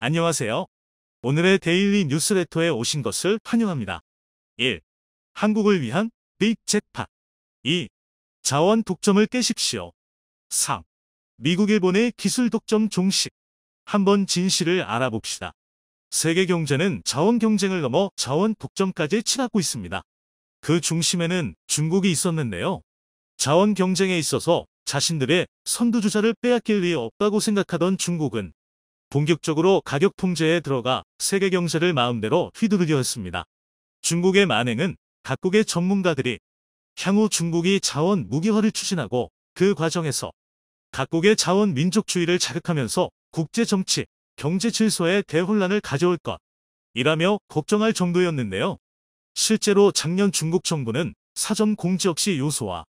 안녕하세요. 오늘의 데일리 뉴스레터에 오신 것을 환영합니다. 1. 한국을 위한 빅 잭팟. 2. 자원 독점을 깨십시오. 3. 미국 일본의 기술 독점 종식. 한번 진실을 알아봅시다. 세계 경제는 자원 경쟁을 넘어 자원 독점까지 치닫고 있습니다. 그 중심에는 중국이 있었는데요. 자원 경쟁에 있어서 자신들의 선두주자를 빼앗길 리 없다고 생각하던 중국은 본격적으로 가격 통제에 들어가 세계 경제를 마음대로 휘두르려 했습니다. 중국의 만행은 각국의 전문가들이 향후 중국이 자원 무기화를 추진하고 그 과정에서 각국의 자원 민족주의를 자극하면서 국제 정치, 경제 질서에 대혼란을 가져올 것이라며 걱정할 정도였는데요. 실제로 작년 중국 정부는 사전 공지 없이 요소와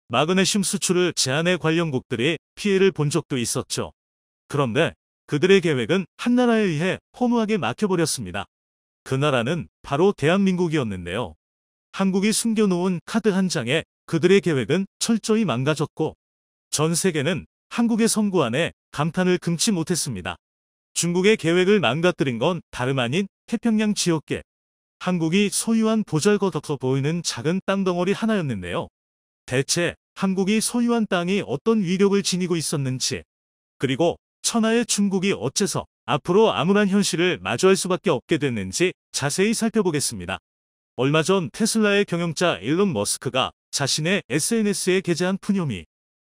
마그네슘 수출을 제한해 관련국들이 피해를 본 적도 있었죠. 그런데 그들의 계획은 한 나라에 의해 허무하게 막혀버렸습니다. 그 나라는 바로 대한민국이었는데요. 한국이 숨겨놓은 카드 한 장에 그들의 계획은 철저히 망가졌고 전 세계는 한국의 선고 안에 감탄을 금치 못했습니다. 중국의 계획을 망가뜨린 건 다름 아닌 태평양 지역계 한국이 소유한 보잘것없어 보이는 작은 땅덩어리 하나였는데요. 대체 한국이 소유한 땅이 어떤 위력을 지니고 있었는지, 그리고 천하의 중국이 어째서 앞으로 암울한 현실을 마주할 수밖에 없게 됐는지 자세히 살펴보겠습니다. 얼마 전 테슬라의 경영자 일론 머스크가 자신의 SNS에 게재한 푸념이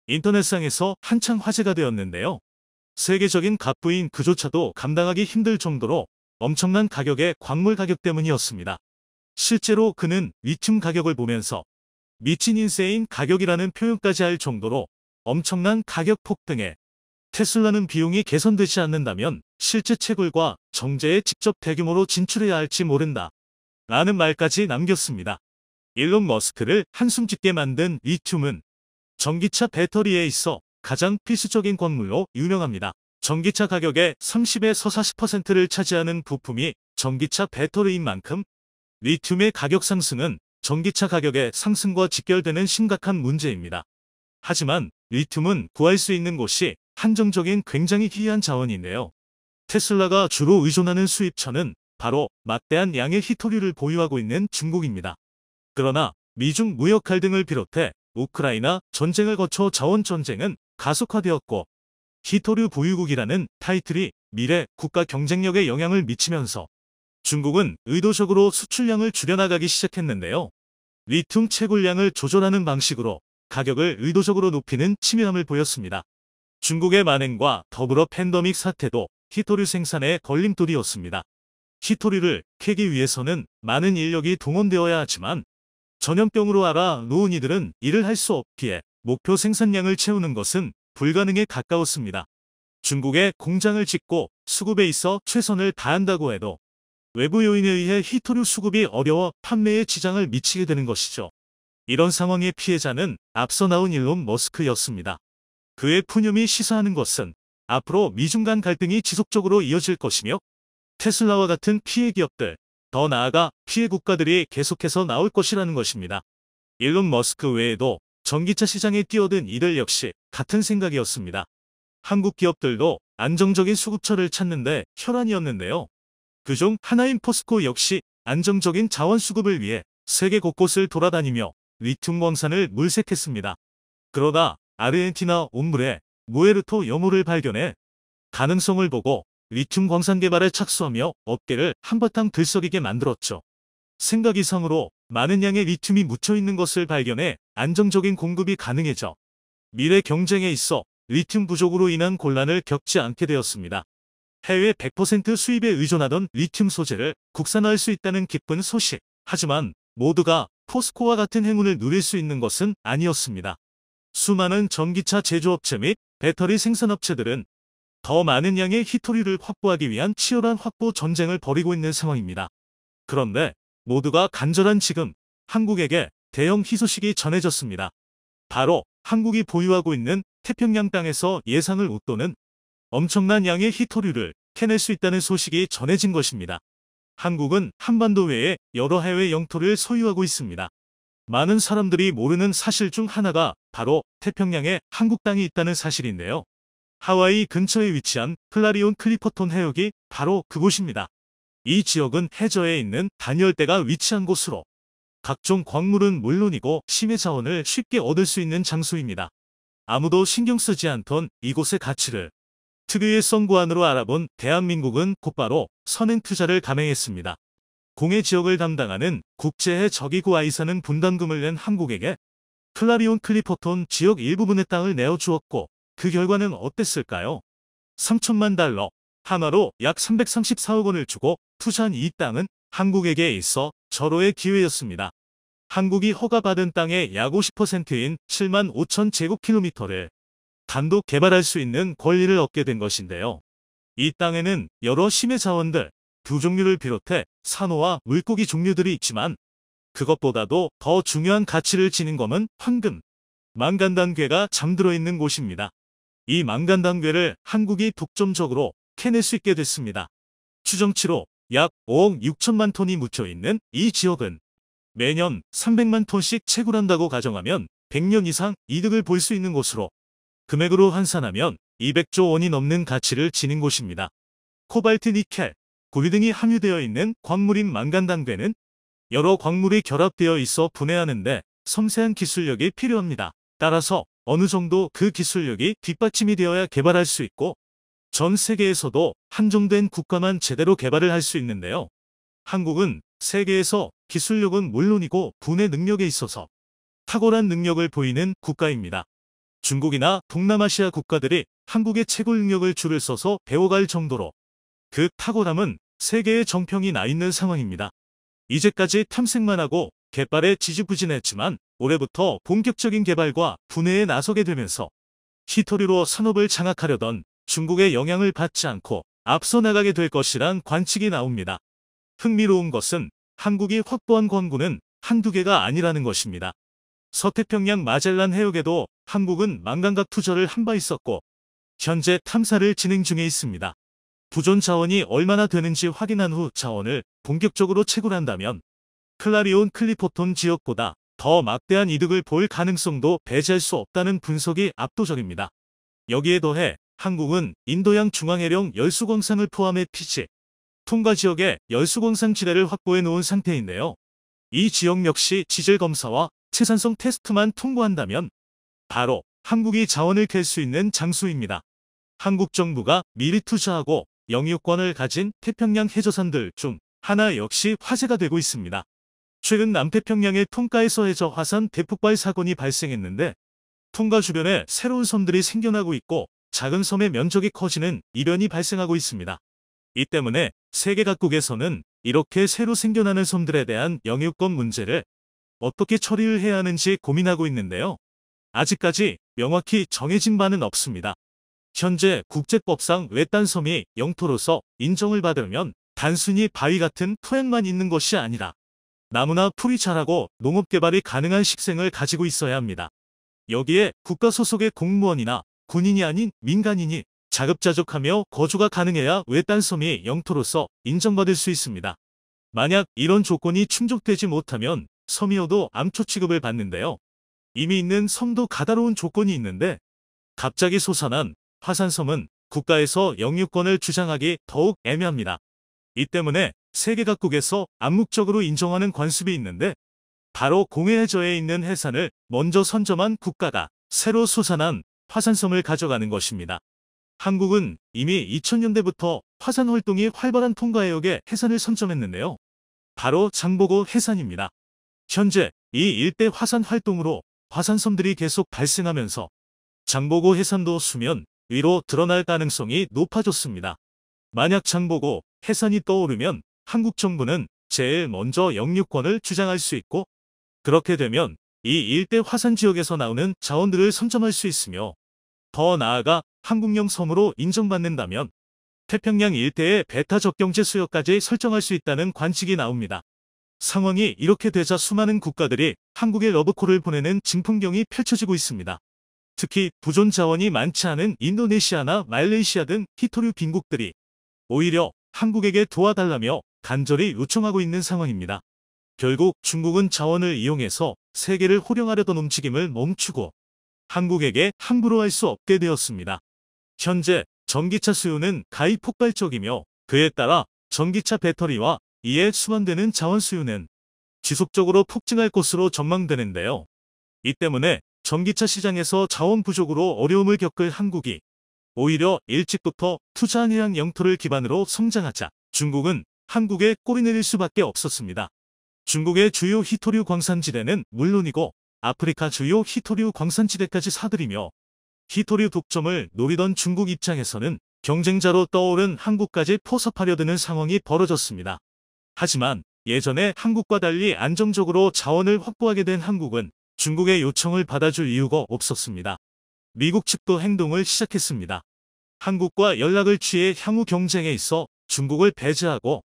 인터넷상에서 한창 화제가 되었는데요. 세계적인 갑부인 그조차도 감당하기 힘들 정도로 엄청난 가격의 광물 가격 때문이었습니다. 실제로 그는 리튬 가격을 보면서 미친 인세인 가격이라는 표현까지 할 정도로 엄청난 가격 폭등에 테슬라는 비용이 개선되지 않는다면 실제 채굴과 정제에 직접 대규모로 진출해야 할지 모른다 라는 말까지 남겼습니다. 일론 머스크를 한숨 짓게 만든 리튬은 전기차 배터리에 있어 가장 필수적인 광물로 유명합니다. 전기차 가격의 30에서 40%를 차지하는 부품이 전기차 배터리인 만큼 리튬의 가격 상승은 전기차 가격의 상승과 직결되는 심각한 문제입니다. 하지만 리튬은 구할 수 있는 곳이 한정적인 굉장히 희귀한 자원인데요. 테슬라가 주로 의존하는 수입처는 바로 막대한 양의 히토류를 보유하고 있는 중국입니다. 그러나 미중 무역 갈등을 비롯해 우크라이나 전쟁을 거쳐 자원 전쟁은 가속화되었고 히토류 보유국이라는 타이틀이 미래 국가 경쟁력에 영향을 미치면서 중국은 의도적으로 수출량을 줄여나가기 시작했는데요. 리튬 채굴량을 조절하는 방식으로 가격을 의도적으로 높이는 치밀함을 보였습니다. 중국의 만행과 더불어 팬데믹 사태도 히토류 생산에 걸림돌이었습니다. 히토류를 캐기 위해서는 많은 인력이 동원되어야 하지만 전염병으로 알아놓은 이들은 일을 할 수 없기에 목표 생산량을 채우는 것은 불가능에 가까웠습니다. 중국에 공장을 짓고 수급에 있어 최선을 다한다고 해도 외부 요인에 의해 히토류 수급이 어려워 판매에 지장을 미치게 되는 것이죠. 이런 상황의 피해자는 앞서 나온 일론 머스크였습니다. 그의 푸념이 시사하는 것은 앞으로 미중 간 갈등이 지속적으로 이어질 것이며 테슬라와 같은 피해 기업들, 더 나아가 피해 국가들이 계속해서 나올 것이라는 것입니다. 일론 머스크 외에도 전기차 시장에 뛰어든 이들 역시 같은 생각이었습니다. 한국 기업들도 안정적인 수급처를 찾는데 혈안이었는데요. 그중 하나인 포스코 역시 안정적인 자원 수급을 위해 세계 곳곳을 돌아다니며 리튬 광산을 물색했습니다. 그러다 아르헨티나 온물에 무에르토 여물을 발견해 가능성을 보고 리튬 광산 개발에 착수하며 업계를 한바탕 들썩이게 만들었죠. 생각 이상으로 많은 양의 리튬이 묻혀있는 것을 발견해 안정적인 공급이 가능해져 미래 경쟁에 있어 리튬 부족으로 인한 곤란을 겪지 않게 되었습니다. 해외 100% 수입에 의존하던 리튬 소재를 국산화할 수 있다는 기쁜 소식. 하지만 모두가 포스코와 같은 행운을 누릴 수 있는 것은 아니었습니다. 수많은 전기차 제조업체 및 배터리 생산업체들은 더 많은 양의 히토류를 확보하기 위한 치열한 확보 전쟁을 벌이고 있는 상황입니다. 그런데 모두가 간절한 지금 한국에게 대형 희소식이 전해졌습니다. 바로 한국이 보유하고 있는 태평양 땅에서 예상을 웃도는 엄청난 양의 히토류를 캐낼 수 있다는 소식이 전해진 것입니다. 한국은 한반도 외에 여러 해외 영토를 소유하고 있습니다. 많은 사람들이 모르는 사실 중 하나가 바로 태평양에 한국 땅이 있다는 사실인데요. 하와이 근처에 위치한 클라리온 클리퍼톤 해역이 바로 그곳입니다. 이 지역은 해저에 있는 단열대가 위치한 곳으로 각종 광물은 물론이고 심해 자원을 쉽게 얻을 수 있는 장소입니다. 아무도 신경 쓰지 않던 이곳의 가치를 특유의 썬구안으로 알아본 대한민국은 곧바로 선행 투자를 감행했습니다. 공해 지역을 담당하는 국제해 저기구 아이사는 분담금을 낸 한국에게 클라리온 클리퍼톤 지역 일부분의 땅을 내어주었고 그 결과는 어땠을까요? 3천만 달러, 한화로 약 334억 원을 주고 투자한 이 땅은 한국에게 있어 절호의 기회였습니다. 한국이 허가받은 땅의 약 50%인 7만 5천 제곱킬로미터를 단독 개발할 수 있는 권리를 얻게 된 것인데요. 이 땅에는 여러 심해 자원들, 두 종류를 비롯해 산호와 물고기 종류들이 있지만 그것보다도 더 중요한 가치를 지닌 검은 황금, 망간단괴가 잠들어 있는 곳입니다. 이 망간단괴를 한국이 독점적으로 캐낼 수 있게 됐습니다. 추정치로 약 5억 6천만 톤이 묻혀있는 이 지역은 매년 300만 톤씩 채굴한다고 가정하면 100년 이상 이득을 볼 수 있는 곳으로 금액으로 환산하면 200조 원이 넘는 가치를 지닌 곳입니다. 코발트, 니켈, 구리 등이 함유되어 있는 광물인 망간단괴는 여러 광물이 결합되어 있어 분해하는데 섬세한 기술력이 필요합니다. 따라서 어느 정도 그 기술력이 뒷받침이 되어야 개발할 수 있고 전 세계에서도 한정된 국가만 제대로 개발을 할 수 있는데요. 한국은 세계에서 기술력은 물론이고 분해 능력에 있어서 탁월한 능력을 보이는 국가입니다. 중국이나 동남아시아 국가들이 한국의 채굴 능력을 줄을 서서 배워갈 정도로 그 탁월함은 세계의 정평이 나 있는 상황입니다. 이제까지 탐색만 하고 개발에 지지부진했지만 올해부터 본격적인 개발과 분해에 나서게 되면서 히토류로 산업을 장악하려던 중국의 영향을 받지 않고 앞서 나가게 될 것이란 관측이 나옵니다. 흥미로운 것은 한국이 확보한 권구는 한두 개가 아니라는 것입니다. 서태평양 마젤란 해역에도 한국은 망간각 투자를 한 바 있었고 현재 탐사를 진행 중에 있습니다. 부존 자원이 얼마나 되는지 확인한 후 자원을 본격적으로 채굴한다면 클라리온 클리퍼톤 지역보다 더 막대한 이득을 볼 가능성도 배제할 수 없다는 분석이 압도적입니다. 여기에 더해 한국은 인도양 중앙해령 열수광산을 포함해 피지, 통가 지역의 열수광산 지대를 확보해 놓은 상태인데요. 이 지역 역시 지질 검사와 채산성 테스트만 통과한다면 바로 한국이 자원을 캘 수 있는 장소입니다. 한국 정부가 미리 투자하고 영유권을 가진 태평양 해저산들 중 하나 역시 화제가 되고 있습니다. 최근 남태평양의 통가에서 해저 화산 대폭발 사건이 발생했는데 통가 주변에 새로운 섬들이 생겨나고 있고 작은 섬의 면적이 커지는 이변이 발생하고 있습니다. 이 때문에 세계 각국에서는 이렇게 새로 생겨나는 섬들에 대한 영유권 문제를 어떻게 처리를 해야 하는지 고민하고 있는데요. 아직까지 명확히 정해진 바는 없습니다. 현재 국제법상 외딴 섬이 영토로서 인정을 받으면 단순히 바위 같은 토양만 있는 것이 아니라 나무나 풀이 자라고 농업개발이 가능한 식생을 가지고 있어야 합니다. 여기에 국가 소속의 공무원이나 군인이 아닌 민간인이 자급자족하며 거주가 가능해야 외딴 섬이 영토로서 인정받을 수 있습니다. 만약 이런 조건이 충족되지 못하면 섬이어도 암초 취급을 받는데요. 이미 있는 섬도 가다로운 조건이 있는데 갑자기 솟아난 화산섬은 국가에서 영유권을 주장하기 더욱 애매합니다. 이 때문에 세계 각국에서 암묵적으로 인정하는 관습이 있는데 바로 공해해저에 있는 해산을 먼저 선점한 국가가 새로 솟아난 화산섬을 가져가는 것입니다. 한국은 이미 2000년대부터 화산 활동이 활발한 통가해역에 해산을 선점했는데요. 바로 장보고 해산입니다. 현재 이 일대 화산 활동으로 화산섬들이 계속 발생하면서 장보고 해산도 수면 위로 드러날 가능성이 높아졌습니다. 만약 장보고 해산이 떠오르면 한국 정부는 제일 먼저 영유권을 주장할 수 있고 그렇게 되면 이 일대 화산 지역에서 나오는 자원들을 선점할 수 있으며 더 나아가 한국령 섬으로 인정받는다면 태평양 일대의 배타적 경제 수요까지 설정할 수 있다는 관측이 나옵니다. 상황이 이렇게 되자 수많은 국가들이 한국에 러브콜을 보내는 진풍경이 펼쳐지고 있습니다. 특히 부존 자원이 많지 않은 인도네시아나 말레이시아 등 히토류 빈국들이 오히려 한국에게 도와달라며 간절히 요청하고 있는 상황입니다. 결국 중국은 자원을 이용해서 세계를 호령하려던 움직임을 멈추고 한국에게 함부로 할 수 없게 되었습니다. 현재 전기차 수요는 가히 폭발적이며 그에 따라 전기차 배터리와 이에 수반되는 자원 수요는 지속적으로 폭증할 것으로 전망되는데요. 이 때문에 전기차 시장에서 자원 부족으로 어려움을 겪을 한국이 오히려 일찍부터 투자한이란 영토를 기반으로 성장하자 중국은 한국에 꼬리 내릴 수밖에 없었습니다. 중국의 주요 희토류 광산지대는 물론이고 아프리카 주요 희토류 광산지대까지 사들이며 희토류 독점을 노리던 중국 입장에서는 경쟁자로 떠오른 한국까지 포섭하려 드는 상황이 벌어졌습니다. 하지만 예전에 한국과 달리 안정적으로 자원을 확보하게 된 한국은 중국의 요청을 받아줄 이유가 없었습니다. 미국 측도 행동을 시작했습니다. 한국과 연락을 취해 향후 경쟁에 있어 중국을 배제하고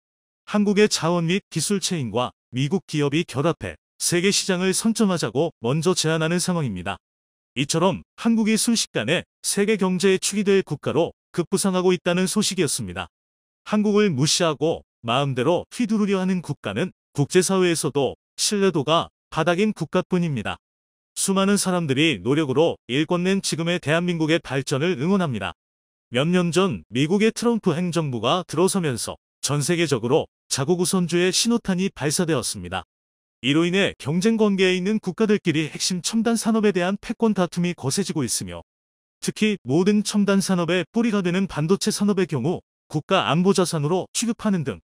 한국의 자원 및 기술 체인과 미국 기업이 결합해 세계 시장을 선점하자고 먼저 제안하는 상황입니다. 이처럼 한국이 순식간에 세계 경제의 축이 될 국가로 급부상하고 있다는 소식이었습니다. 한국을 무시하고 마음대로 휘두르려 하는 국가는 국제사회에서도 신뢰도가 바닥인 국가뿐입니다. 수많은 사람들이 노력으로 일궈낸 지금의 대한민국의 발전을 응원합니다. 몇 년 전 미국의 트럼프 행정부가 들어서면서 전 세계적으로 자국 우선주의 신호탄이 발사되었습니다. 이로 인해 경쟁 관계에 있는 국가들끼리 핵심 첨단 산업에 대한 패권 다툼이 거세지고 있으며 특히 모든 첨단 산업의 뿌리가 되는 반도체 산업의 경우 국가 안보 자산으로 취급하는 등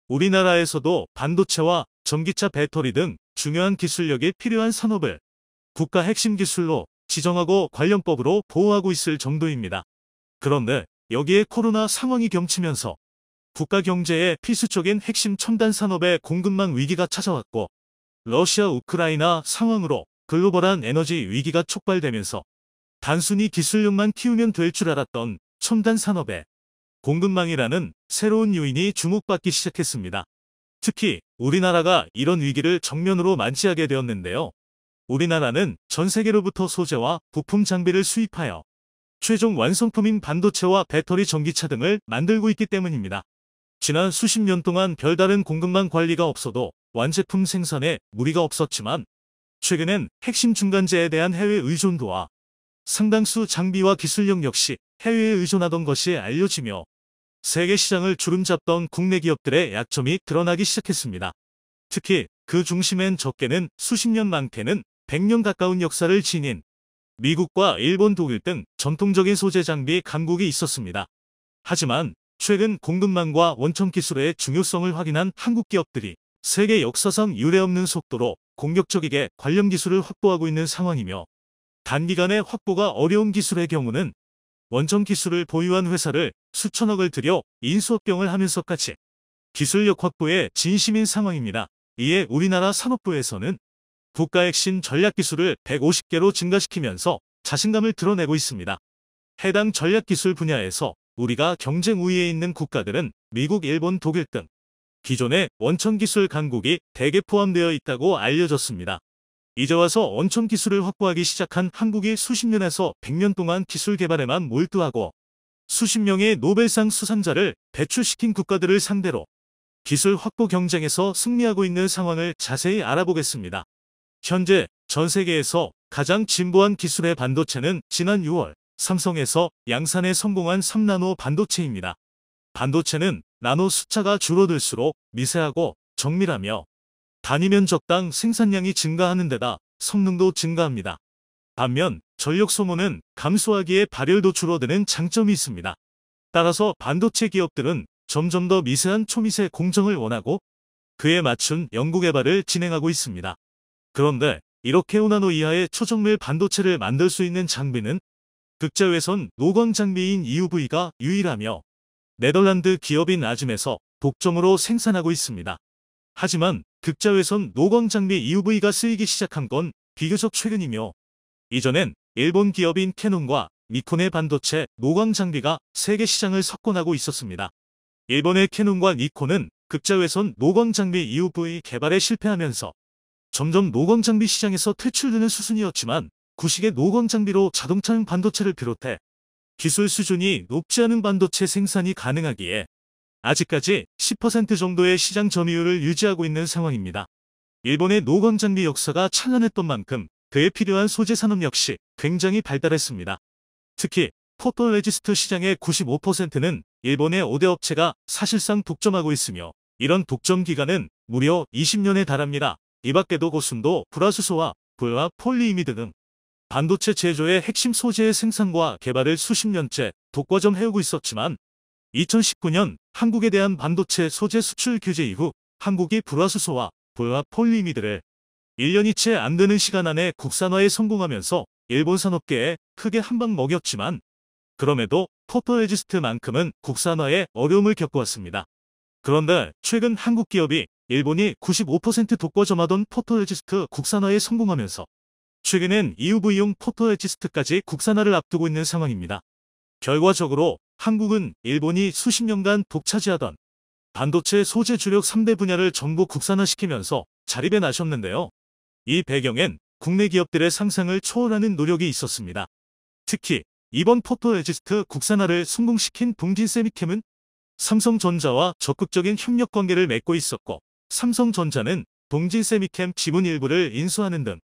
우리나라에서도 반도체와 전기차 배터리 등 중요한 기술력이 필요한 산업을 국가 핵심 기술로 지정하고 관련법으로 보호하고 있을 정도입니다. 그런데 여기에 코로나 상황이 겹치면서 국가 경제의 필수적인 핵심 첨단 산업의 공급망 위기가 찾아왔고 러시아 우크라이나 상황으로 글로벌한 에너지 위기가 촉발되면서 단순히 기술력만 키우면 될 줄 알았던 첨단 산업의 공급망이라는 새로운 요인이 주목받기 시작했습니다. 특히 우리나라가 이런 위기를 정면으로 맞이하게 되었는데요. 우리나라는 전 세계로부터 소재와 부품 장비를 수입하여 최종 완성품인 반도체와 배터리 전기차 등을 만들고 있기 때문입니다. 지난 수십 년 동안 별다른 공급망 관리가 없어도 완제품 생산에 무리가 없었지만 최근엔 핵심 중간재에 대한 해외 의존도와 상당수 장비와 기술력 역시 해외에 의존하던 것이 알려지며 세계 시장을 주름잡던 국내 기업들의 약점이 드러나기 시작했습니다. 특히 그 중심엔 적게는 수십 년 많게는 100년 가까운 역사를 지닌 미국과 일본, 독일 등 전통적인 소재 장비 강국이 있었습니다. 하지만 최근 공급망과 원천 기술의 중요성을 확인한 한국 기업들이 세계 역사상 유례없는 속도로 공격적이게 관련 기술을 확보하고 있는 상황이며 단기간에 확보가 어려운 기술의 경우는 원천 기술을 보유한 회사를 수천억을 들여 인수합병을 하면서까지 기술력 확보에 진심인 상황입니다. 이에 우리나라 산업부에서는 국가 핵심 전략기술을 150개로 증가시키면서 자신감을 드러내고 있습니다. 해당 전략기술 분야에서 우리가 경쟁 우위에 있는 국가들은 미국, 일본, 독일 등 기존의 원천기술 강국이 대개 포함되어 있다고 알려졌습니다. 이제 와서 원천기술을 확보하기 시작한 한국이 수십 년에서 100년 동안 기술 개발에만 몰두하고 수십 명의 노벨상 수상자를 배출시킨 국가들을 상대로 기술 확보 경쟁에서 승리하고 있는 상황을 자세히 알아보겠습니다. 현재 전 세계에서 가장 진보한 기술의 반도체는 지난 6월 삼성에서 양산에 성공한 3나노 반도체입니다. 반도체는 나노 숫자가 줄어들수록 미세하고 정밀하며 단위 면적당 생산량이 증가하는 데다 성능도 증가합니다. 반면 전력 소모는 감소하기에 발열도 줄어드는 장점이 있습니다. 따라서 반도체 기업들은 점점 더 미세한 초미세 공정을 원하고 그에 맞춘 연구개발을 진행하고 있습니다. 그런데 이렇게 5나노 이하의 초정밀 반도체를 만들 수 있는 장비는 극자외선 노광 장비인 EUV가 유일하며 네덜란드 기업인 아즘에서 독점으로 생산하고 있습니다. 하지만 극자외선 노광 장비 EUV가 쓰이기 시작한 건 비교적 최근이며 이전엔 일본 기업인 캐논과 니콘의 반도체 노광 장비가 세계 시장을 석권하고 있었습니다. 일본의 캐논과 니콘은 극자외선 노광 장비 EUV 개발에 실패하면서 점점 노광 장비 시장에서 퇴출되는 수순이었지만 구식의 노광 장비로 자동차용 반도체를 비롯해 기술 수준이 높지 않은 반도체 생산이 가능하기에 아직까지 10% 정도의 시장 점유율을 유지하고 있는 상황입니다. 일본의 노광 장비 역사가 찬란했던 만큼 그에 필요한 소재 산업 역시 굉장히 발달했습니다. 특히 포토레지스트 시장의 95%는 일본의 5대 업체가 사실상 독점하고 있으며 이런 독점 기간은 무려 20년에 달합니다. 이 밖에도 고순도, 불화수소와 불화 폴리이미드 등 반도체 제조의 핵심 소재의 생산과 개발을 수십 년째 독과점 해오고 있었지만 2019년 한국에 대한 반도체 소재 수출 규제 이후 한국이 불화수소와 불화 폴리이미드를 1년이 채 안 되는 시간 안에 국산화에 성공하면서 일본 산업계에 크게 한방 먹였지만 그럼에도 포토레지스트만큼은 국산화에 어려움을 겪어왔습니다. 그런데 최근 한국 기업이 일본이 95% 독과점하던 포토레지스트 국산화에 성공하면서 최근엔 EUV용 포토레지스트까지 국산화를 앞두고 있는 상황입니다. 결과적으로 한국은 일본이 수십 년간 독차지하던 반도체 소재 주력 3대 분야를 전부 국산화시키면서 자립에 나섰는데요. 이 배경엔 국내 기업들의 상상을 초월하는 노력이 있었습니다. 특히 이번 포토레지스트 국산화를 성공시킨 동진세미캠은 삼성전자와 적극적인 협력 관계를 맺고 있었고 삼성전자는 동진세미캠 지분 일부를 인수하는 등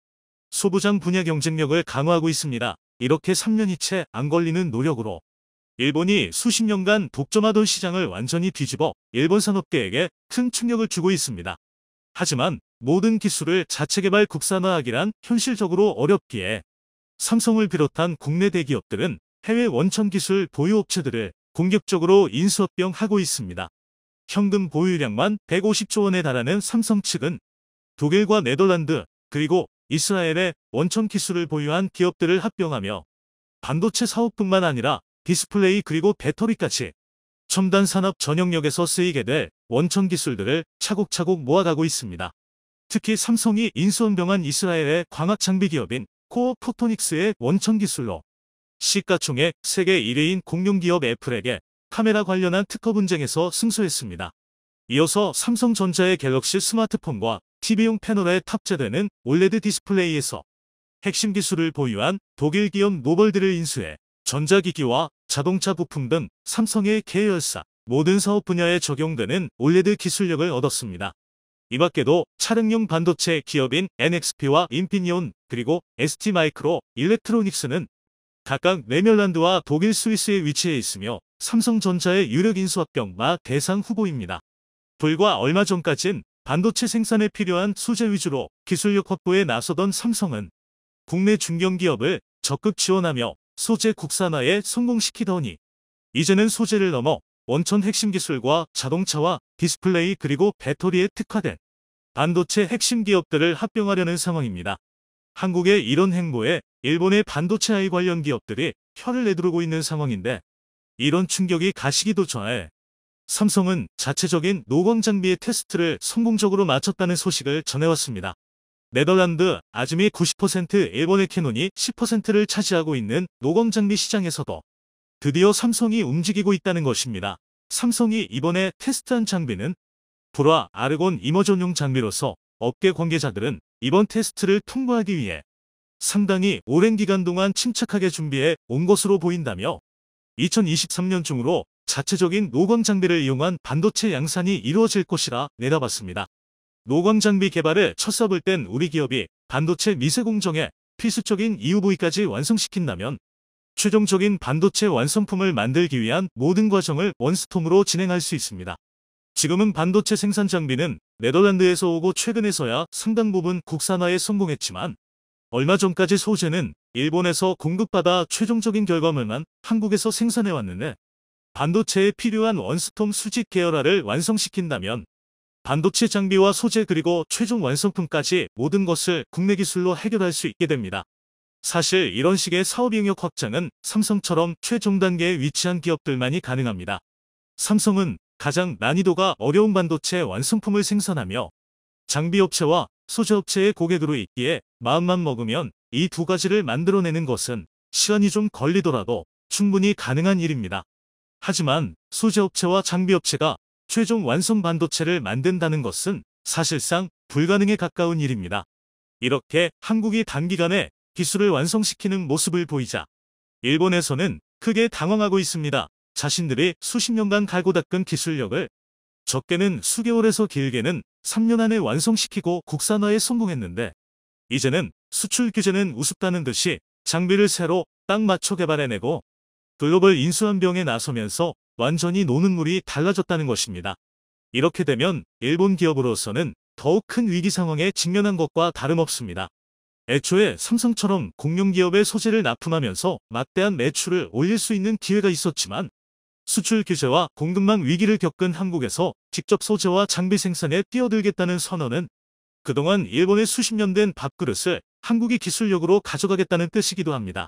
소부장 분야 경쟁력을 강화하고 있습니다. 이렇게 3년이 채 안 걸리는 노력으로 일본이 수십 년간 독점하던 시장을 완전히 뒤집어 일본 산업계에게 큰 충격을 주고 있습니다. 하지만 모든 기술을 자체 개발 국산화하기란 현실적으로 어렵기에 삼성을 비롯한 국내 대기업들은 해외 원천 기술 보유 업체들을 공격적으로 인수합병하고 있습니다. 현금 보유량만 150조 원에 달하는 삼성 측은 독일과 네덜란드 그리고 이스라엘의 원천 기술을 보유한 기업들을 합병하며 반도체 사업뿐만 아니라 디스플레이 그리고 배터리까지 첨단 산업 전역력에서 쓰이게 될 원천 기술들을 차곡차곡 모아가고 있습니다. 특히 삼성이 인수합병한 이스라엘의 광학 장비 기업인 코어 포토닉스의 원천 기술로 시가총액 세계 1위인 공룡기업 애플에게 카메라 관련한 특허 분쟁에서 승소했습니다. 이어서 삼성전자의 갤럭시 스마트폰과 TV용 패널에 탑재되는 올레드 디스플레이에서 핵심 기술을 보유한 독일 기업 노벌드를 인수해 전자기기와 자동차 부품 등 삼성의 계열사 모든 사업 분야에 적용되는 올레드 기술력을 얻었습니다. 이 밖에도 차량용 반도체 기업인 NXP와 인피니온 그리고 ST마이크로 일렉트로닉스는 각각 네덜란드와 독일 스위스에 위치해 있으며 삼성전자의 유력 인수합병 대상 후보입니다. 불과 얼마 전까진 반도체 생산에 필요한 소재 위주로 기술력 확보에 나서던 삼성은 국내 중견기업을 적극 지원하며 소재 국산화에 성공시키더니 이제는 소재를 넘어 원천 핵심 기술과 자동차와 디스플레이 그리고 배터리에 특화된 반도체 핵심 기업들을 합병하려는 상황입니다. 한국의 이런 행보에 일본의 반도체 AI 관련 기업들이 혀를 내두르고 있는 상황인데 이런 충격이 가시기도 전에 삼성은 자체적인 노광 장비의 테스트를 성공적으로 마쳤다는 소식을 전해왔습니다. 네덜란드 아즈미 90%, 일본의 캐논이 10%를 차지하고 있는 노광 장비 시장에서도 드디어 삼성이 움직이고 있다는 것입니다. 삼성이 이번에 테스트한 장비는 불화 아르곤 이머전용 장비로서 업계 관계자들은 이번 테스트를 통과하기 위해 상당히 오랜 기간 동안 침착하게 준비해 온 것으로 보인다며 2023년 중으로 자체적인 노광 장비를 이용한 반도체 양산이 이루어질 것이라 내다봤습니다. 노광 장비 개발에 첫 삽을 뗀 우리 기업이 반도체 미세 공정에 필수적인 EUV까지 완성시킨다면 최종적인 반도체 완성품을 만들기 위한 모든 과정을 원스톱으로 진행할 수 있습니다. 지금은 반도체 생산 장비는 네덜란드에서 오고 최근에서야 상당 부분 국산화에 성공했지만 얼마 전까지 소재는 일본에서 공급받아 최종적인 결과물만 한국에서 생산해왔는데 반도체에 필요한 원스톱 수직 계열화를 완성시킨다면 반도체 장비와 소재 그리고 최종 완성품까지 모든 것을 국내 기술로 해결할 수 있게 됩니다. 사실 이런 식의 사업 영역 확장은 삼성처럼 최종 단계에 위치한 기업들만이 가능합니다. 삼성은 가장 난이도가 어려운 반도체 완성품을 생산하며 장비업체와 소재업체의 고객으로 있기에 마음만 먹으면 이 두 가지를 만들어내는 것은 시간이 좀 걸리더라도 충분히 가능한 일입니다. 하지만 소재업체와 장비업체가 최종 완성 반도체를 만든다는 것은 사실상 불가능에 가까운 일입니다. 이렇게 한국이 단기간에 기술을 완성시키는 모습을 보이자 일본에서는 크게 당황하고 있습니다. 자신들이 수십 년간 갈고 닦은 기술력을 적게는 수개월에서 길게는 3년 안에 완성시키고 국산화에 성공했는데 이제는 수출 규제는 우습다는 듯이 장비를 새로 딱 맞춰 개발해내고 글로벌 인수합병에 나서면서 완전히 노는 물이 달라졌다는 것입니다. 이렇게 되면 일본 기업으로서는 더욱 큰 위기 상황에 직면한 것과 다름없습니다. 애초에 삼성처럼 공룡기업의 소재를 납품하면서 막대한 매출을 올릴 수 있는 기회가 있었지만 수출 규제와 공급망 위기를 겪은 한국에서 직접 소재와 장비 생산에 뛰어들겠다는 선언은 그동안 일본의 수십 년 된 밥그릇을 한국이 기술력으로 가져가겠다는 뜻이기도 합니다.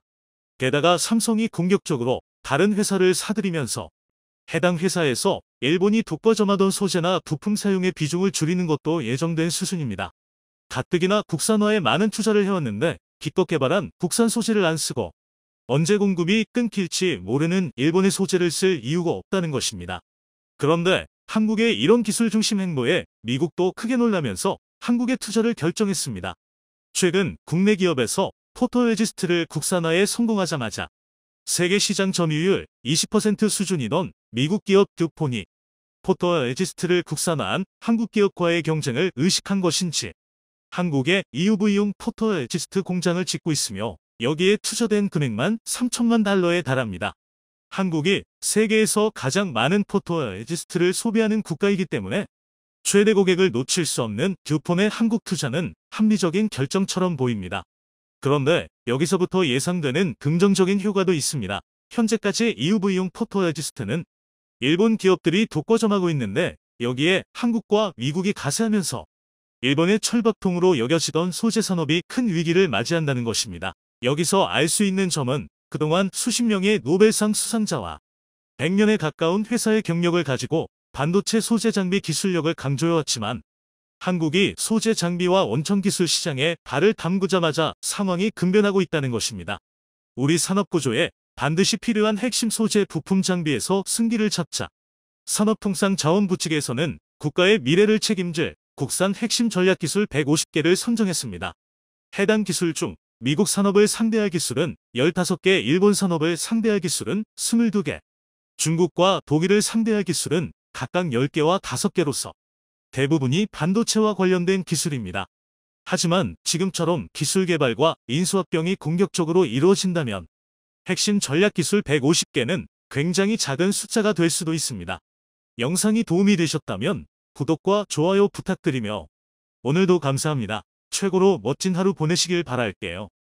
게다가 삼성이 공격적으로 다른 회사를 사들이면서 해당 회사에서 일본이 독과점하던 소재나 부품 사용의 비중을 줄이는 것도 예정된 수순입니다. 가뜩이나 국산화에 많은 투자를 해왔는데 기껏 개발한 국산 소재를 안 쓰고 언제 공급이 끊길지 모르는 일본의 소재를 쓸 이유가 없다는 것입니다. 그런데 한국의 이런 기술 중심 행보에 미국도 크게 놀라면서 한국의 투자를 결정했습니다. 최근 국내 기업에서 포토레지스트를 국산화에 성공하자마자 세계 시장 점유율 20% 수준이던 미국 기업 듀폰이 포토레지스트를 국산화한 한국 기업과의 경쟁을 의식한 것인지 한국에 EUV용 포토레지스트 공장을 짓고 있으며 여기에 투자된 금액만 3천만 달러에 달합니다. 한국이 세계에서 가장 많은 포토레지스트를 소비하는 국가이기 때문에 최대 고객을 놓칠 수 없는 듀폰의 한국 투자는 합리적인 결정처럼 보입니다. 그런데 여기서부터 예상되는 긍정적인 효과도 있습니다. 현재까지 EUV용 포토레지스트는 일본 기업들이 독과점하고 있는데 여기에 한국과 미국이 가세하면서 일본의 철밥통으로 여겨지던 소재 산업이 큰 위기를 맞이한다는 것입니다. 여기서 알 수 있는 점은 그동안 수십 명의 노벨상 수상자와 100년에 가까운 회사의 경력을 가지고 반도체 소재 장비 기술력을 강조해왔지만 한국이 소재 장비와 원천 기술 시장에 발을 담그자마자 상황이 급변하고 있다는 것입니다. 우리 산업구조에 반드시 필요한 핵심 소재 부품 장비에서 승기를 찾자 산업통상자원부 측에서는 국가의 미래를 책임질 국산 핵심 전략기술 150개를 선정했습니다. 해당 기술 중 미국 산업을 상대할 기술은 15개, 일본 산업을 상대할 기술은 22개, 중국과 독일을 상대할 기술은 각각 10개와 5개로서 대부분이 반도체와 관련된 기술입니다. 하지만 지금처럼 기술 개발과 인수합병이 공격적으로 이루어진다면 핵심 전략기술 150개는 굉장히 작은 숫자가 될 수도 있습니다. 영상이 도움이 되셨다면 구독과 좋아요 부탁드리며 오늘도 감사합니다. 최고로 멋진 하루 보내시길 바랄게요.